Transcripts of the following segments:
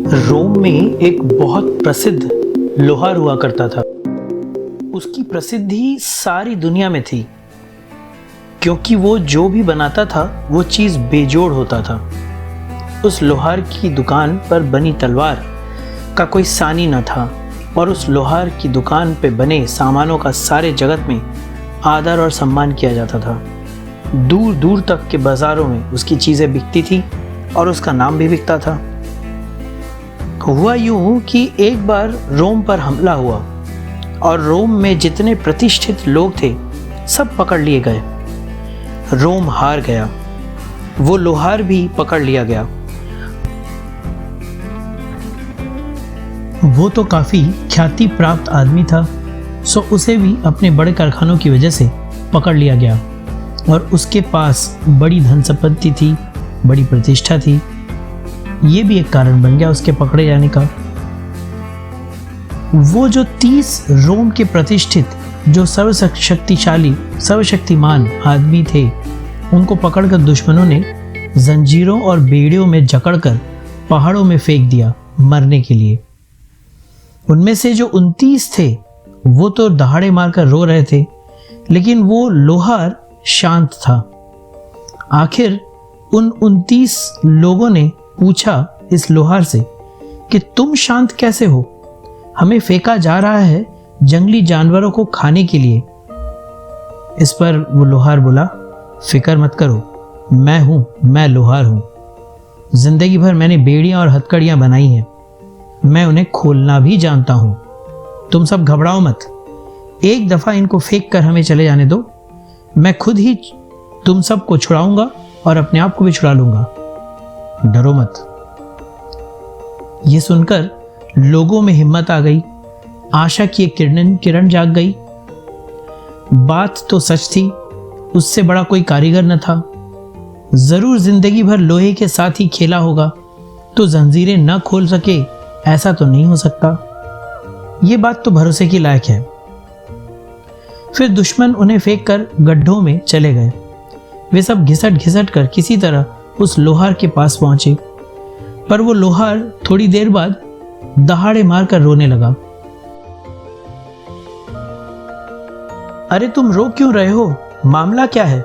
रोम में एक बहुत प्रसिद्ध लोहार हुआ करता था। उसकी प्रसिद्धि सारी दुनिया में थी क्योंकि वो जो भी बनाता था वो चीज़ बेजोड़ होता था। उस लोहार की दुकान पर बनी तलवार का कोई सानी न था और उस लोहार की दुकान पे बने सामानों का सारे जगत में आदर और सम्मान किया जाता था। दूर दूर तक के बाज़ारों में उसकी चीज़ें बिकती थी और उसका नाम भी बिकता था। हुआ यूं कि एक बार रोम पर हमला हुआ और रोम में जितने प्रतिष्ठित लोग थे सब पकड़ लिए गए। रोम हार गया, वो लोहार भी पकड़ लिया गया। वो तो काफ़ी ख्याति प्राप्त आदमी था, सो उसे भी अपने बड़े कारखानों की वजह से पकड़ लिया गया और उसके पास बड़ी धन संपत्ति थी, बड़ी प्रतिष्ठा थी। ये भी एक कारण बन गया उसके पकड़े जाने का। वो जो 30 रोम के प्रतिष्ठित जो सर्वशक्तिशाली सर्वशक्तिमान आदमी थे, उनको पकड़कर दुश्मनों ने जंजीरों और बेड़ियों में जकड़कर पहाड़ों में फेंक दिया मरने के लिए। उनमें से जो 29 थे वो तो दहाड़े मारकर रो रहे थे, लेकिन वो लोहार शांत था। आखिर उन 29 लोगों ने पूछा इस लोहार से कि तुम शांत कैसे हो? हमें फेंका जा रहा है जंगली जानवरों को खाने के लिए। इस पर वो लोहार बोला, फिक्र मत करो, मैं लोहार हूं। जिंदगी भर मैंने बेड़ियां और हथकड़ियां बनाई हैं, मैं उन्हें खोलना भी जानता हूं। तुम सब घबराओ मत, एक दफा इनको फेंक कर हमें चले जाने दो, मैं खुद ही तुम सबको छुड़ाऊंगा और अपने आप को भी छुड़ा लूंगा। डरो मत। ये सुनकर लोगों में हिम्मत आ गई, आशा की एक किरण जाग गई। बात तो सच थी, उससे बड़ा कोई कारीगर न था। जरूर जिंदगी भर लोहे के साथ ही खेला होगा, तो जंजीरें न खोल सके ऐसा तो नहीं हो सकता। ये बात तो भरोसे की लायक है। फिर दुश्मन उन्हें फेंक कर गड्ढों में चले गए। वे सब घिसट घिसट कर किसी तरह उस लोहार के पास पहुंचे, पर वो लोहार थोड़ी देर बाद दहाड़े मारकर रोने लगा। अरे तुम रो क्यों रहे हो? मामला क्या है?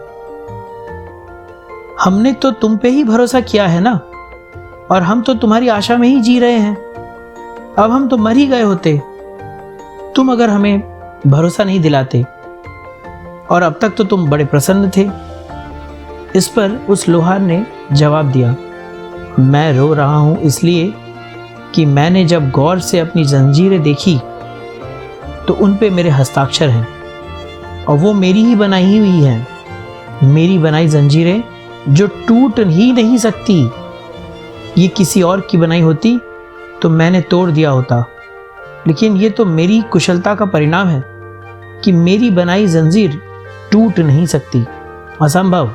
हमने तो तुम पे ही भरोसा किया है ना, और हम तो तुम्हारी आशा में ही जी रहे हैं। अब हम तो मर ही गए होते, तुम अगर हमें भरोसा नहीं दिलाते, और अब तक तो तुम बड़े प्रसन्न थे। इस पर उस लोहार ने जवाब दिया, मैं रो रहा हूं इसलिए कि मैंने जब गौर से अपनी जंजीरें देखी तो उन पे मेरे हस्ताक्षर हैं और वो मेरी ही बनाई हुई हैं। मेरी बनाई जंजीरें जो टूट ही नहीं सकती। ये किसी और की बनाई होती तो मैंने तोड़ दिया होता, लेकिन ये तो मेरी कुशलता का परिणाम है कि मेरी बनाई जंजीर टूट नहीं सकती। असंभव।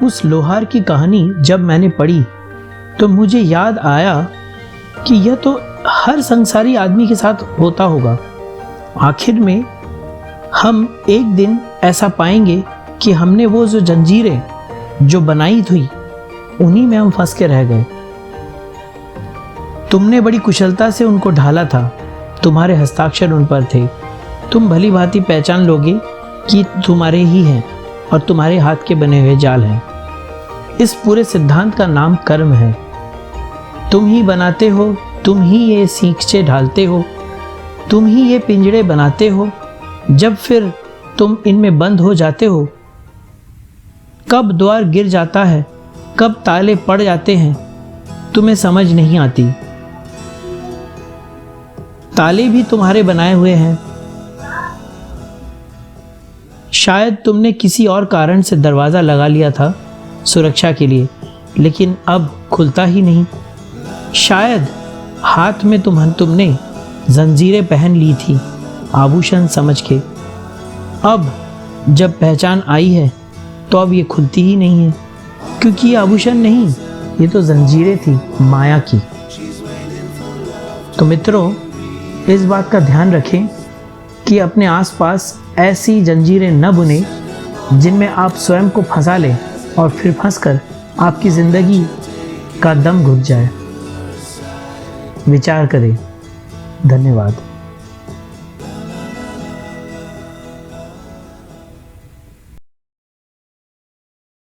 उस लोहार की कहानी जब मैंने पढ़ी तो मुझे याद आया कि यह तो हर संसारी आदमी के साथ होता होगा। आखिर में हम एक दिन ऐसा पाएंगे कि हमने वो जो जंजीरें जो बनाई थी उन्हीं में हम फंस के रह गए। तुमने बड़ी कुशलता से उनको ढाला था, तुम्हारे हस्ताक्षर उन पर थे। तुम भली भांति पहचान लोगे कि तुम्हारे ही हैं और तुम्हारे हाथ के बने हुए जाल हैं। इस पूरे सिद्धांत का नाम कर्म है। तुम ही बनाते हो, तुम ही ये सींचे ढालते हो, तुम ही ये पिंजड़े बनाते हो। जब फिर तुम इनमें बंद हो जाते हो, कब द्वार गिर जाता है, कब ताले पड़ जाते हैं, तुम्हें समझ नहीं आती। ताले भी तुम्हारे बनाए हुए हैं। शायद तुमने किसी और कारण से दरवाज़ा लगा लिया था सुरक्षा के लिए, लेकिन अब खुलता ही नहीं। शायद हाथ में तुमने जंजीरें पहन ली थी आभूषण समझ के। अब जब पहचान आई है तो अब ये खुलती ही नहीं है, क्योंकि ये आभूषण नहीं, ये तो जंजीरें थी माया की। तो मित्रों, इस बात का ध्यान रखें कि अपने आसपास ऐसी जंजीरें न बुने जिनमें आप स्वयं को फंसा लें और फिर फंसकर आपकी ज़िंदगी का दम घुट जाए। विचार करें। धन्यवाद।